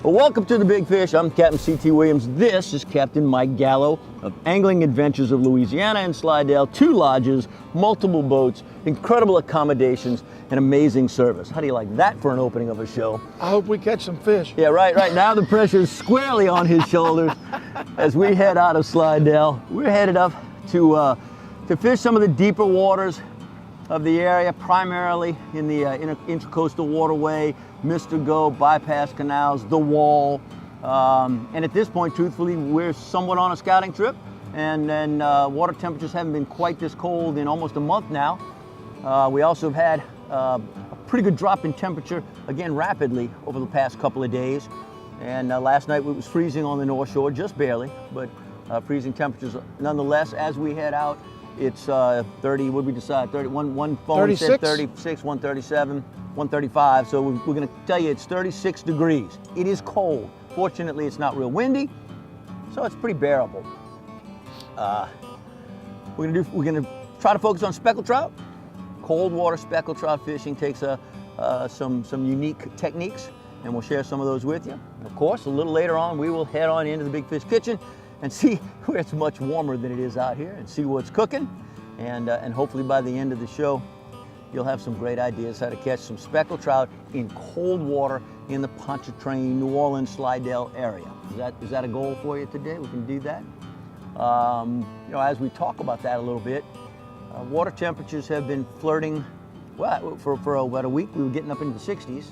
Well, welcome to the Big Fish. I'm Captain C.T. Williams. This is Captain Mike Gallo of Angling Adventures of Louisiana and Slidell. 2 lodges, multiple boats, incredible accommodations, and amazing service. How do you like that for an opening of a show? I hope we catch some fish. Yeah, right now the pressure is squarely on his shoulders as we head out of Slidell. We're headed up to fish some of the deeper waters of the area, primarily in the Intercoastal Waterway, MRGO, Bypass Canals, the Wall. And at this point, truthfully, we're somewhat on a scouting trip, and water temperatures haven't been quite this cold in almost a month now. We also have had a pretty good drop in temperature, again, rapidly over the past couple of days. And last night it was freezing on the North Shore, just barely, but freezing temperatures nonetheless. As we head out, it's 30, what did we decide? 31, one phone said 36, 137, 135. So we're going to tell you it's 36 degrees. It is cold. Fortunately, it's not real windy, so it's pretty bearable. We're going to try to focus on speckled trout. Cold water speckled trout fishing takes some unique techniques, and we'll share some of those with you. And of course, a little later on, we will head on into the Big Fish Kitchen and see where it's much warmer than it is out here, and see what's cooking. And hopefully by the end of the show, you'll have some great ideas how to catch some speckled trout in cold water in the Pontchartrain, New Orleans, Slidell area. Is that a goal for you today? We can do that. As we talk about that a little bit, water temperatures have been flirting. Well, for about a week, we were getting up into the 60s.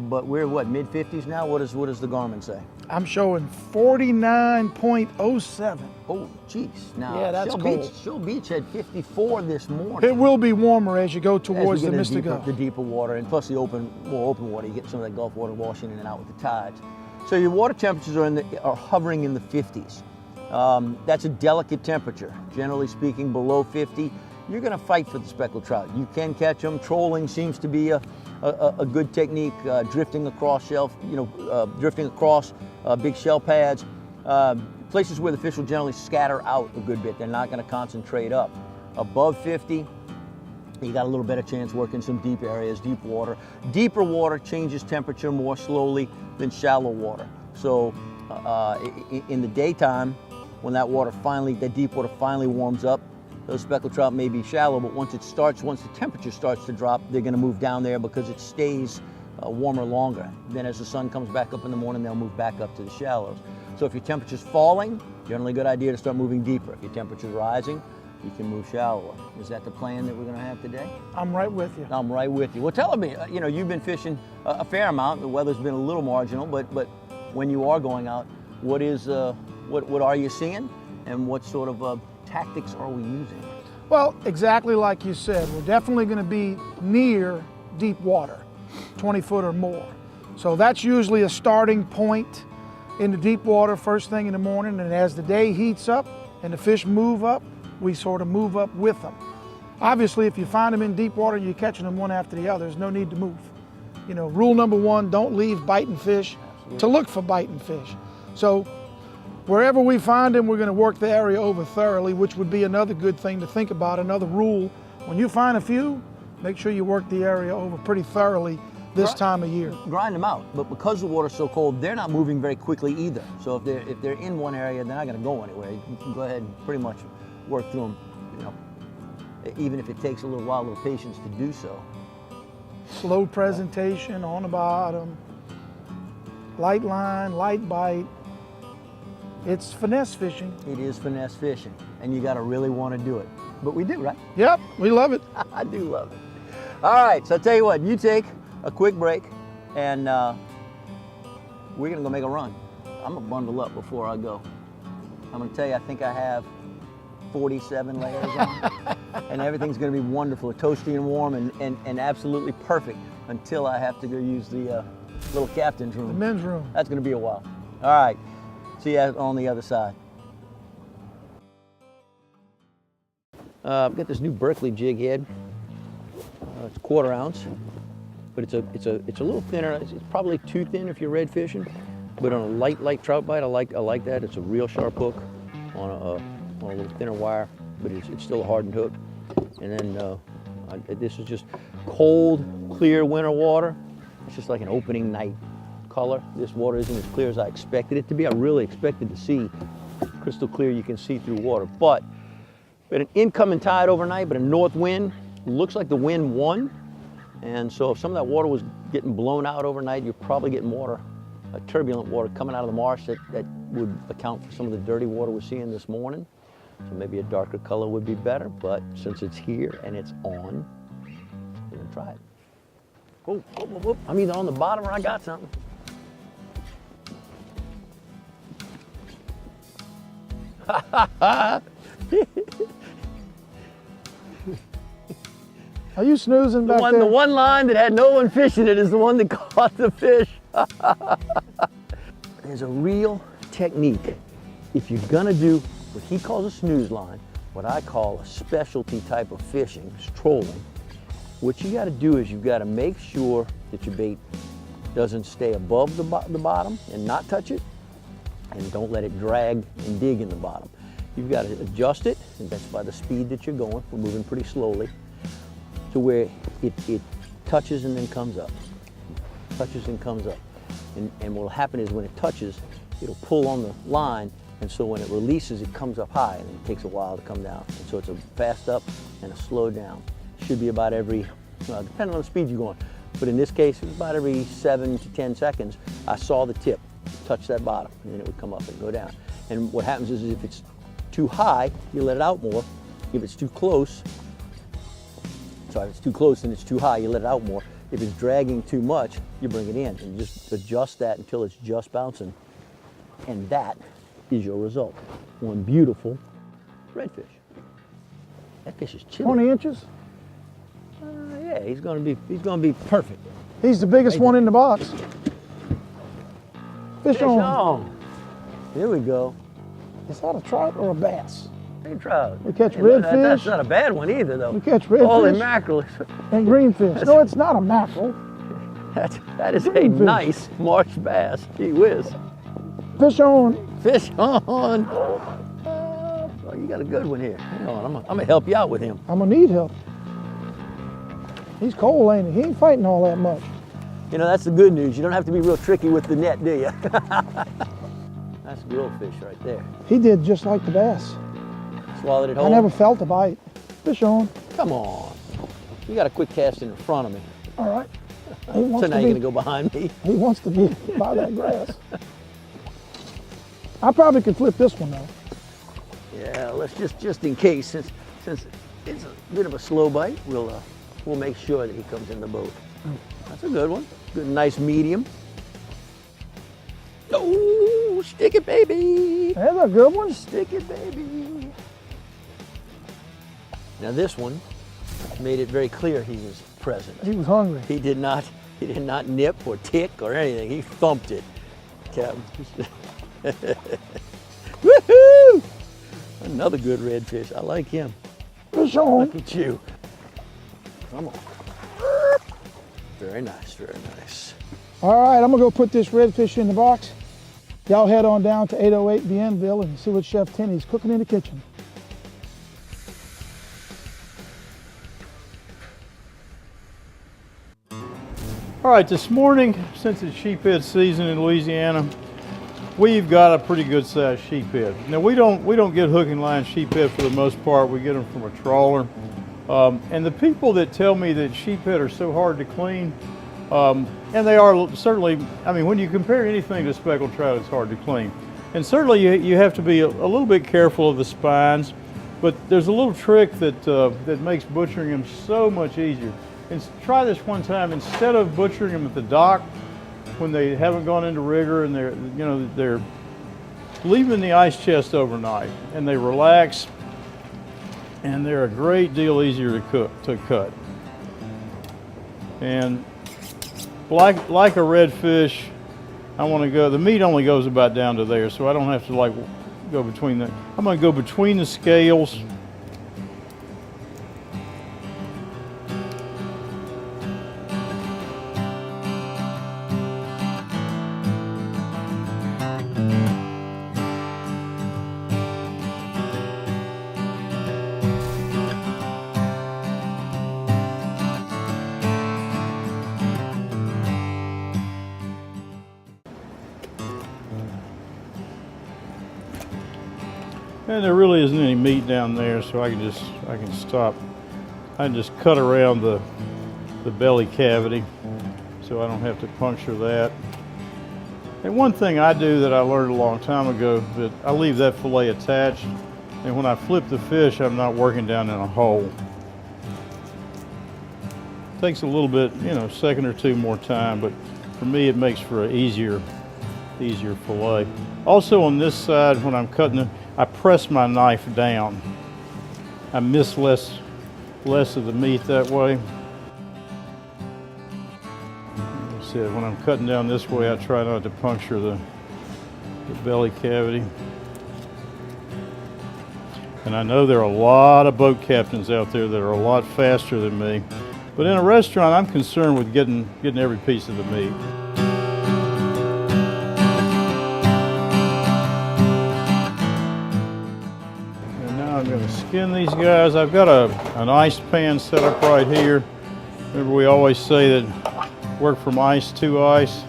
But we're what, mid-50s now? What does the Garmin say? I'm showing 49.07. Oh, geez. Now, yeah, that's cold. Shell Beach had 54 this morning. It will be warmer as you go towards the MRGO. The deeper water, and plus the more open water, you get some of that Gulf water washing in and out with the tides. So your water temperatures are hovering in the 50s. That's a delicate temperature. Generally speaking, below 50, you're going to fight for the speckled trout. You can catch them. Trolling seems to be a good technique. Drifting across big shell pads. Places where the fish will generally scatter out a good bit. They're not going to concentrate up. Above 50, you got a little better chance working some deep areas, deep water. Deeper water changes temperature more slowly than shallow water. So in the daytime, when that deep water finally warms up, those speckled trout may be shallow, but once the temperature starts to drop, they're going to move down there because it stays warmer longer. Then as the sun comes back up in the morning, they'll move back up to the shallows. So if your temperature's falling, generally a good idea to start moving deeper. If your temperature's rising, you can move shallower. Is that the plan that we're going to have today? I'm right with you. I'm right with you. Well, tell me, you've been fishing a fair amount. The weather's been a little marginal, but when you are going out, what are you seeing, and what sort of tactics are we using? Well, exactly like you said, we're definitely going to be near deep water, 20 foot or more. So that's usually a starting point in the deep water first thing in the morning, and as the day heats up and the fish move up, we sort of move up with them. Obviously, if you find them in deep water and you're catching them one after the other, there's no need to move. Rule number 1, don't leave biting fish to look for biting fish. So wherever we find them, we're going to work the area over thoroughly, which would be another good thing to think about, another rule. When you find a few, make sure you work the area over pretty thoroughly this time of year. Grind them out, but because the water's so cold, they're not moving very quickly either. So if they're in one area, they're not going to go anywhere. You can go ahead and pretty much work through them, even if it takes a little while, a little patience to do so. Slow presentation on the bottom, light line, light bite. It's finesse fishing. It is finesse fishing, and you got to really want to do it. But we do, right? Yep, we love it. I do love it. All right, so I'll tell you what, you take a quick break, and we're going to go make a run. I'm going to bundle up before I go. I'm going to tell you, I think I have 47 layers on, and everything's going to be wonderful, toasty and warm, and absolutely perfect until I have to go use the little captain's room. The men's room. That's going to be a while. All right. See you on the other side. I've got this new Berkeley jig head. It's 1/4 ounce, but it's a little thinner. It's probably too thin if you're red fishing, but on a light trout bite, I like that. It's a real sharp hook on a little thinner wire, but it's still a hardened hook. And then this is just cold, clear winter water. It's just like an opening night color. This water isn't as clear as I expected it to be. I really expected to see crystal clear, you can see through water. But we had an incoming tide overnight, but a north wind. Looks like the wind won. And so if some of that water was getting blown out overnight, you're probably getting water, turbulent water coming out of the marsh that would account for some of the dirty water we're seeing this morning. So maybe a darker color would be better, but since it's here and it's on, we're gonna try it. Whoa, whoa, whoa, whoa. I'm either on the bottom or I got something. Are you snoozing back there? The one line that had no one fishing it is the one that caught the fish. There's a real technique. If you're gonna do what he calls a snooze line, what I call a specialty type of fishing, is trolling, what you gotta do is you've gotta make sure that your bait doesn't stay above the bottom and not touch it, and don't let it drag and dig in the bottom. You've got to adjust it, and that's by the speed that you're going. We're moving pretty slowly, to where it touches and then comes up. Touches and comes up. And what will happen is when it touches, it'll pull on the line, and so when it releases, it comes up high, and it takes a while to come down. And so it's a fast up and a slow down. Should be about every, depending on the speed you're going, but in this case, it was about every 7 to 10 seconds, I saw the tip touch that bottom, and then it would come up and go down. And what happens is if it's too high, you let it out more. If it's too close, if it's too close and it's too high, you let it out more. If it's dragging too much, you bring it in and just adjust that until it's just bouncing. And that is your result. One beautiful redfish. That fish is chilly. 20 inches? Yeah, he's gonna be perfect. He's the biggest one in the box. Fish on. On. Here we go. Is that a trout or a bass? Big trout. We catch Hey, redfish. That's not a bad one either, though. We catch redfish. Holy mackerel. And greenfish. No, it's not a mackerel. That is a Greenfish. nice marsh bass. Gee whiz. Fish on. Fish on. Oh, you got a good one here. Hang on, I'm gonna help you out with him. I'm gonna need help. He's cold, ain't he? He ain't fighting all that much. You know, that's the good news. You don't have to be real tricky with the net, do you? That's grillfish right there. He did just like the bass. Swallowed it whole. I never felt a bite. Fish on. Come on. You got a quick cast in front of me. All right. So now you're gonna go behind me. He wants to be by that grass. I probably could flip this one though. Yeah, let's just in case, since it's a bit of a slow bite, we'll make sure that he comes in the boat. That's a good one. Good, nice medium. Oh, stick it, baby. That's a good one. Stick it, baby. Now this one made it very clear he was present. He was hungry. He did not nip or tick or anything. He thumped it. Capt. Woohoo! Another good redfish. I like him. Fish on. Look at you. Come on. Very nice, very nice. All right, I'm gonna go put this redfish in the box. Y'all head on down to 808 Bienville and see what Chef Tenney's cooking in the kitchen. All right, this morning, since it's sheephead season in Louisiana, we've got a pretty good sized sheephead. Now we don't get hook and line sheephead for the most part. We get them from a trawler. And the people that tell me that sheephead are so hard to clean, and they are certainly, I mean, when you compare anything to speckled trout, it's hard to clean. And certainly you have to be a little bit careful of the spines, but there's a little trick that makes butchering them so much easier. And try this one time. Instead of butchering them at the dock when they haven't gone into rigor and they're leaving the ice chest overnight and they relax, and they're a great deal easier to cut. And like a redfish, I want to go. The meat only goes about down to there, so I don't have to like go between the. I'm going to go between the scales. And there really isn't any meat down there, so I can stop. I can just cut around the belly cavity so I don't have to puncture that. And one thing I do that I learned a long time ago, that I leave that fillet attached, and when I flip the fish, I'm not working down in a hole. It takes a little bit, you know, a second or two more time, but for me it makes for an easier fillet. Also on this side, when I'm cutting it, I press my knife down. I miss less of the meat that way. Like I said, when I'm cutting down this way, I try not to puncture the belly cavity. And I know there are a lot of boat captains out there that are a lot faster than me. But in a restaurant, I'm concerned with getting every piece of the meat. And now I'm going to skin these guys. I've got an ice pan set up right here. Remember, we always say that work from ice to ice.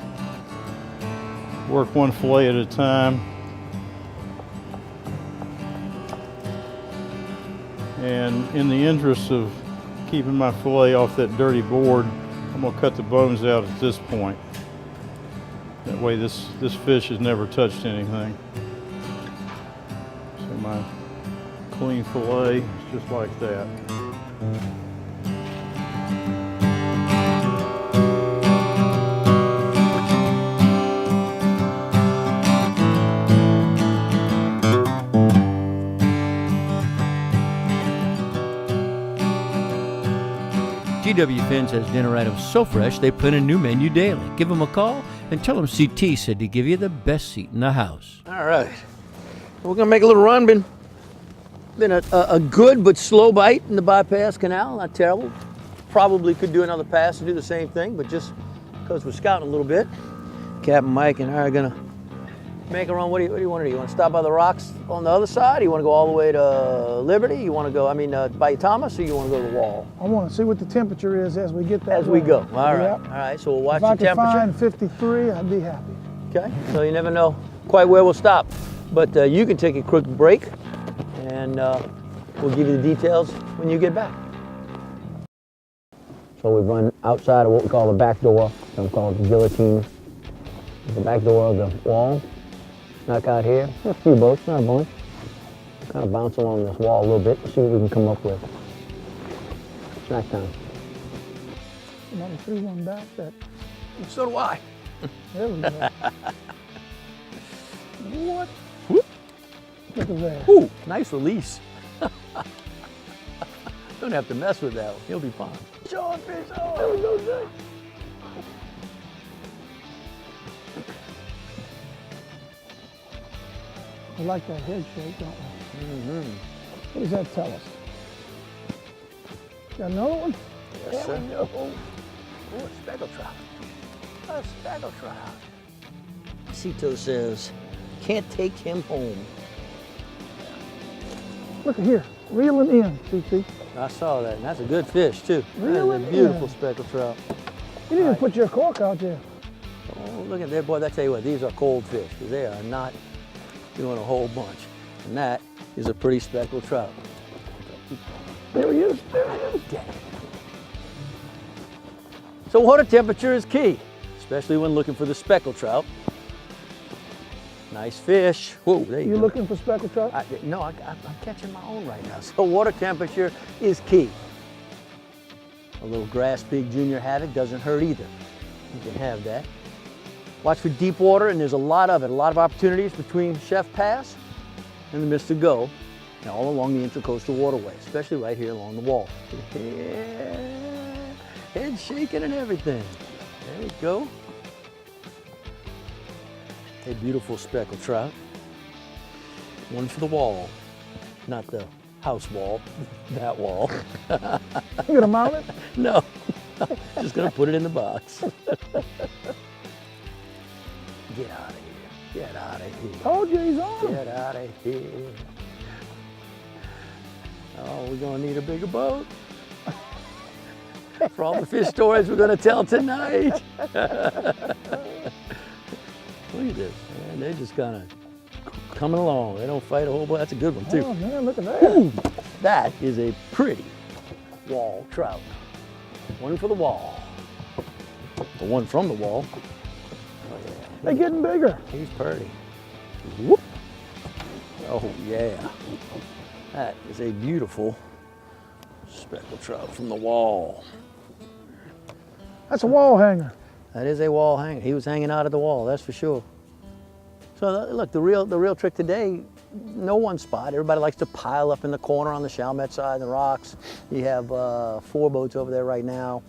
Work one fillet at a time. And in the interest of keeping my fillet off that dirty board, I'm going to cut the bones out at this point. That way this fish has never touched anything. So my clean fillet is just like that. GW Fins has dinner items so fresh they plan a new menu daily. Give them a call and tell them CT said to give you the best seat in the house. All right, we're gonna make a little run. Been a good but slow bite in the Bypass Canal, not terrible. Probably could do another pass to do the same thing, but just because we're scouting a little bit, Captain Mike and I are gonna make a run. What do you want to do? You want to stop by the rocks on the other side? You want to go all the way to Liberty? You want to go, by Thomas, or you want to go to the Wall? I want to see what the temperature is as we get that As we way. go. All right. Yep. All right. So we'll watch If I the could temperature. find 53, I'd be happy. Okay. So you never know quite where we'll stop, but you can take a quick break, and we'll give you the details when you get back. So we've run outside of what we call the back door. Some call it the guillotine. The back door of the wall. Snuck out here. A few boats, not a bunch. Kind of bounce along this wall a little bit to see what we can come up with. Snack time. Another 3-1 back. That. So do I. There we go. What? Whoop. Look at that. Ooh, nice release. Don't have to mess with that one. He'll be fine. Jawfish. Oh, there we go, Jay. We like that head shake, don't we? Mm-hmm. What does that tell us? Got another one? Yes, sir. There we go. Oh, a speckled trout. A speckled trout. Cito says, can't take him home. Look at here. Reeling in, CT. I saw that, and that's a good fish, too. Really? That's a beautiful speckled trout. You didn't even put your cork out there. Oh, look at that, boy. I tell you what, these are cold fish, because they are not doing a whole bunch. And that is a pretty speckled trout. There he is. There he is. So water temperature is key, especially when looking for the speckled trout. Nice fish. Whoa, there you You go. looking for speckled trout? No, I'm catching my own right now. So water temperature is key. A little grass pig junior haddock doesn't hurt either. You can have that. Watch for deep water, and there's a lot of it. A lot of opportunities between Chef Pass and the MRGO, and all along the Intercoastal Waterway, especially right here along the wall. Yeah, head shaking and everything. There we go. A beautiful speckled trout. One for the wall, not the house wall, that wall. You gonna mount it? No, just gonna put it in the box. Get out of here, get out of here. Told you he's on. Get out of here. Oh, we're gonna need a bigger boat for all the fish stories we're gonna tell tonight. Look at this, man. They're just kind of coming along. They don't fight a whole bunch. That's a good one too. Oh man, look at that. Ooh, that is a pretty wall trout. One for the wall. The one from the wall. Oh yeah. They're getting bigger. He's pretty. Whoop. Oh yeah. That is a beautiful speckled trout from the wall. That's a wall hanger. That is a wall hanger. He was hanging out at the wall, that's for sure. So look, the real trick today, no one spot. Everybody likes to pile up in the corner on the Chalmette side, the rocks. You have 4 boats over there right now.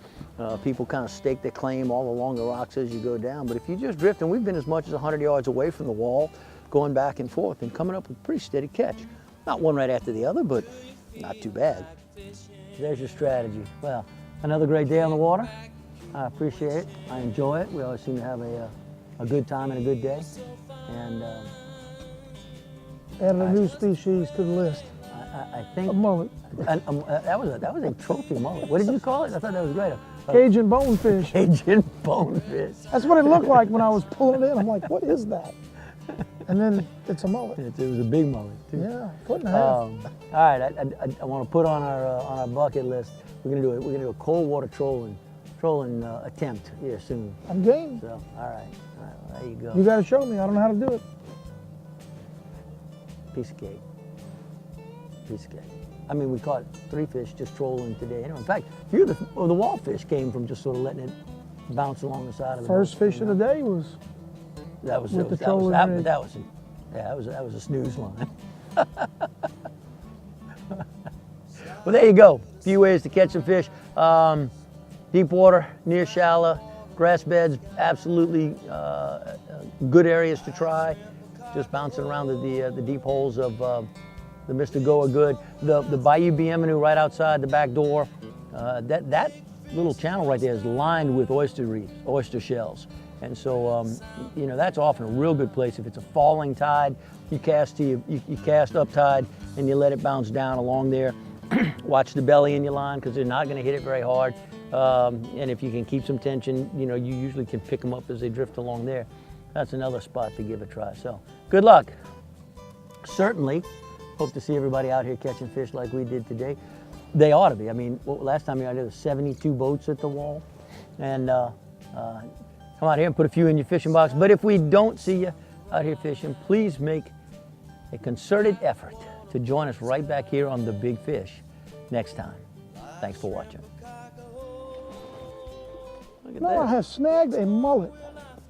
People kind of stake their claim all along the rocks as you go down. But if you just drift, and we've been as much as 100 yards away from the wall, going back and forth and coming up with a pretty steady catch. Not one right after the other, but not too bad. There's your strategy. Well, another great day on the water. I appreciate it. I enjoy it. We always seem to have a good time and a good day. And Added a new species to the list. I think A mullet. that was a trophy mullet. What did you call it? I thought that was great. Cajun bonefish. Cajun bonefish. That's what it looked like when I was pulling it in. I'm like, what is that? And then it's a mullet. It was a big mullet too. Yeah, foot and a half. All right, I want to put on our bucket list. We're gonna do a cold water trolling attempt here soon. I'm game. So all right, well, there you go. You got to show me. I don't know how to do it. Piece of cake. Piece of cake. I mean, we caught 3 fish just trolling today. In fact, a few of the wall fish came from just sort of letting it bounce along the side of the First boat, fish of the day was that was with the that trolling rig. that was a snooze line. Well, there you go. A few ways to catch some fish. Deep water, near shallow, grass beds, absolutely good areas to try. Just bouncing around the deep holes of the Mr. Goa Good. The Bayou Bienville right outside the back door. That little channel right there is lined with oyster reefs, oyster shells. And so, that's often a real good place. If it's a falling tide, you cast up tide and you let it bounce down along there. Watch the belly in your line because they're not going to hit it very hard. And if you can keep some tension, you usually can pick them up as they drift along there. That's another spot to give a try. So, good luck. Certainly, hope to see everybody out here catching fish like we did today. They ought to be. I mean, last time there was 72 boats at the wall. And come out here and put a few in your fishing box. But if we don't see you out here fishing, please make a concerted effort to join us right back here on the Big Fish next time. Thanks for watching. Look at No, I that. have snagged a mullet.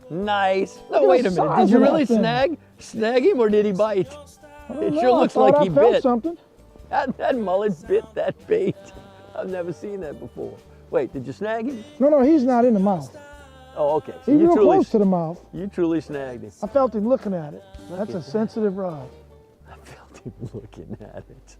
Nice. No, Look at wait the a minute. size Did you of really that thing. snag him or did he bite? I don't It know, sure I looks thought like I he felt bit. something. That mullet bit that bait. I've never seen that before. Wait, did you snag him? No, he's not in the mouth. Oh, okay. So He's real close to the mouth. you truly snagged him. I felt him looking at it. Look That's at a that. sensitive rod. I felt him looking at it.